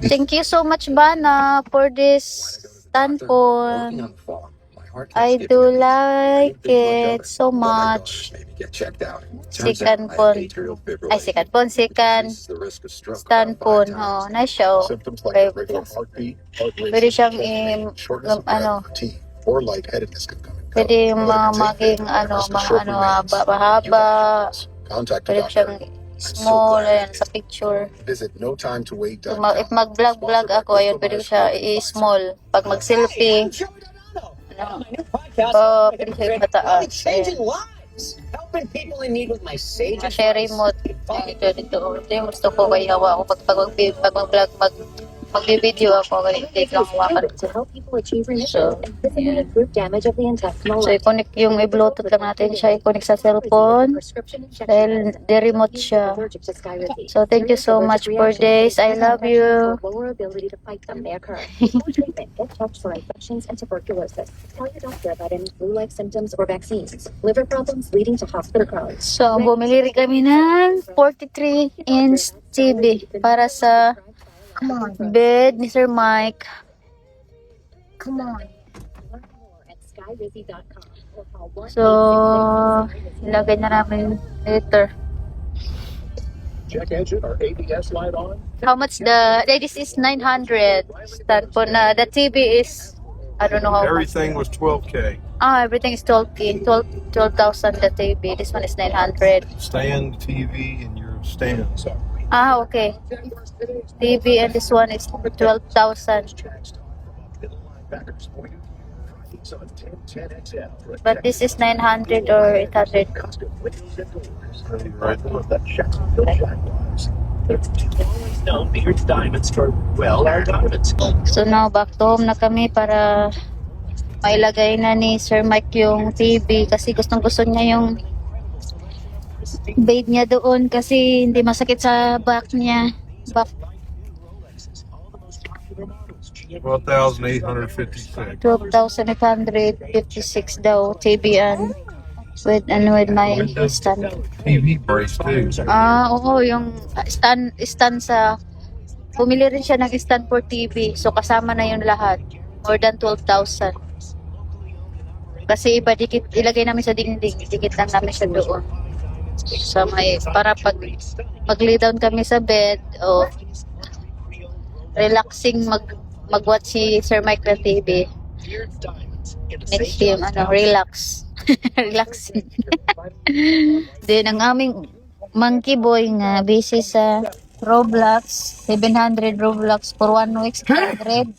Thank you so much, Bana, for this standpoint. I do like it so much. Second phone. Ay, second phone. Second standpoint. Oh, nice show. Pwede siyang ano, pwede maging mahaba. Pwede siyang small, ayan, sa picture. If mag-vlog ako, ayun, pwede ko siya i-small. Pag mag-selfie, pwede siya mataas. Helping people in need with my Sage. Share remote. Dito. Ito yung gusto ko, kaya hawa ako pag mag-vlog, mag-video ako, kaya hindi lang hawakan. So, i-connect yung i-bluetooth lang natin siya, i-connect sa cellphone dahil the-remote siya. So, thank you so much for this. I love you. So, bumili rin kami ng 43-inch TV para sa bed ni Sir Mike. Come on. So, ilagay na namin later. Check engine or ABS light on. How much this is 900. Stand for the TV is, I don't know how Everything much. was 12K. Everything is 12K. 12,000 the TV. This one is 900. Stand, TV, and your stands. Okay. TV and this one is 12,000. But this is 900 or 800. Right. So now back to home na kami para mailagay na ni Sir Mike yung TV kasi gustong-gusto niya yung bed niya doon kasi hindi masakit sa back niya. Back 12,856. 12,856 daw TV and with my stand. TV brace too. Oo, yung stand sa bumili rin siya ng stand for TV. So kasama na yung lahat. More than 12,000. Kasi iba dikit ilagay namin sa dingding, dikit lang namin siya doon. Sa may para pag lay down kami sa bed o relaxing mag-watch si Sir Mike ng TV. Makes him relax. Relaxing. Then ang aming monkey boy nga busy sa Roblox, 700 Roblox for 1 week, 600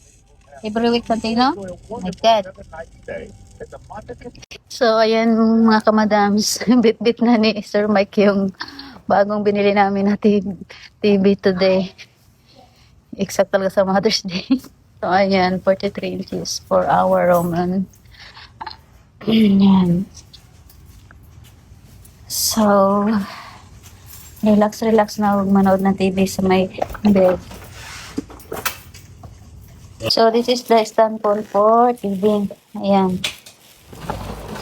every week Santino. Oh my God. So ayan mga kamadams, bit-bit na ni Sir Mike yung bagong binili namin na TV today. Exact talaga sa Mother's Day. So ayan, 43 inches for our Roman. Ayan. So, relax na manood ng TV sa may bed. So, this is the standpoint for TV. Ayan.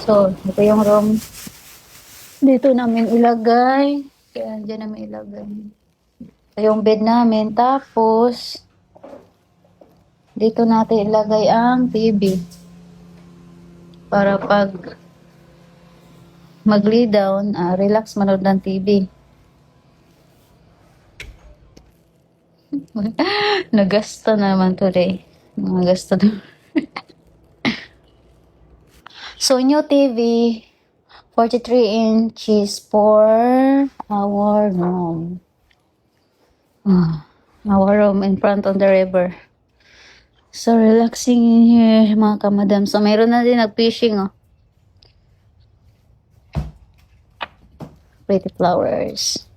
So, ito yung room. Dito namin ilagay. Kaya dyan namin ilagay. Ito yung bed namin. Tapos, dito natin ilagay ang TV. Para pag mag-lay down, relax manood ng TV. Nagasta naman today. Nagasta na. So, new TV, 43 inches for our room. Our room in front of the river. So, relaxing in here, mga kamadam. So, mayroon na din nag-fishing, Pretty flowers.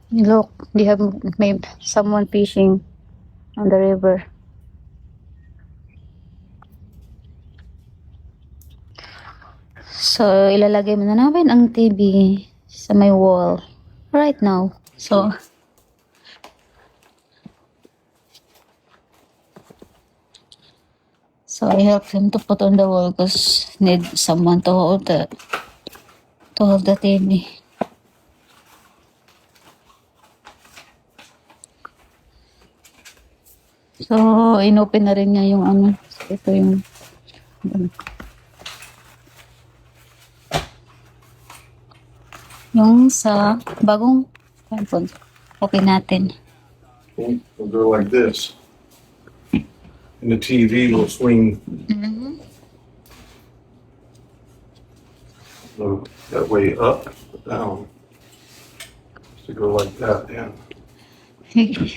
Look, they have made someone fishing on the river. So, ilalagay muna namin ang TV sa may wall right now. So, I help him to put on the wall because need someone to hold the TV. So, inopen na rin niya yung ano. So, ito yung yung sa bagong cellphone. Open natin. It'll go like this. And the TV will swing that way up, down. To go like that, yeah.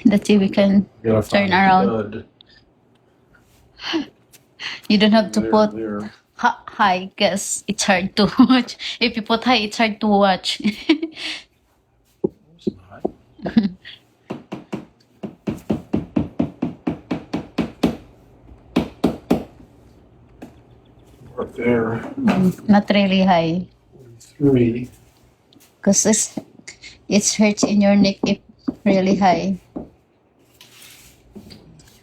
The TV can You gotta turn find the around. stud You don't have to there, put there. high because it's hard to watch. If you put high, it's hard to watch. It's not. Right there. Not really high. 3. Because it hurts in your neck if really high.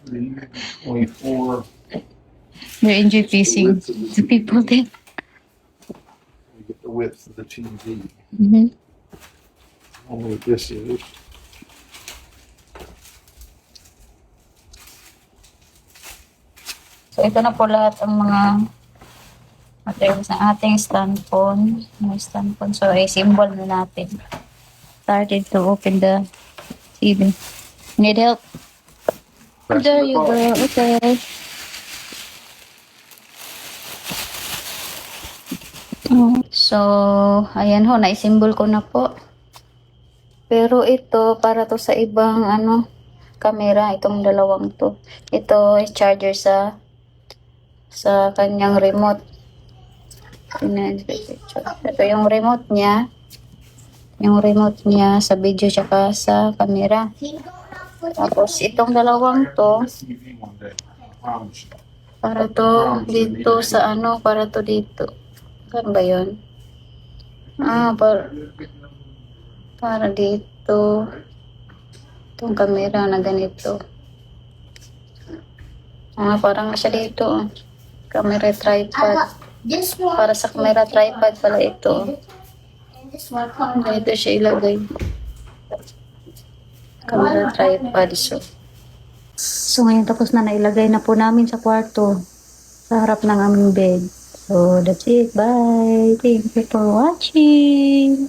3, 24. You enjoy facing the people there. You get the width of the TV. Mm-hmm. I don't know what this is. So, ito na po lahat ang mga materials ng ating stand phone. May stand phone. So, i-symbol na natin. Started to open the TV. Need help? Press There the you go. button. Okay. So, ayan ho, na-symbol ko na po. Pero ito, para to sa ibang, camera, itong dalawang to. Ito, charger sa kanyang remote. Ito yung remote niya. Yung remote niya sa video tsaka sa camera. Tapos, itong dalawang to, TV one day. I promise you. para to dito sa para to dito. Saan ba yun? Para dito. Itong camera na ganito. Parang siya dito. Camera tripod. This one. Para sa camera tripod pala ito. And this one comes. Ganito siya ilagay. Camera tripod. So ngayon tapos na nailagay na po namin sa kwarto. Sa harap ng aming bed. So that's it. Bye. Thank you for watching.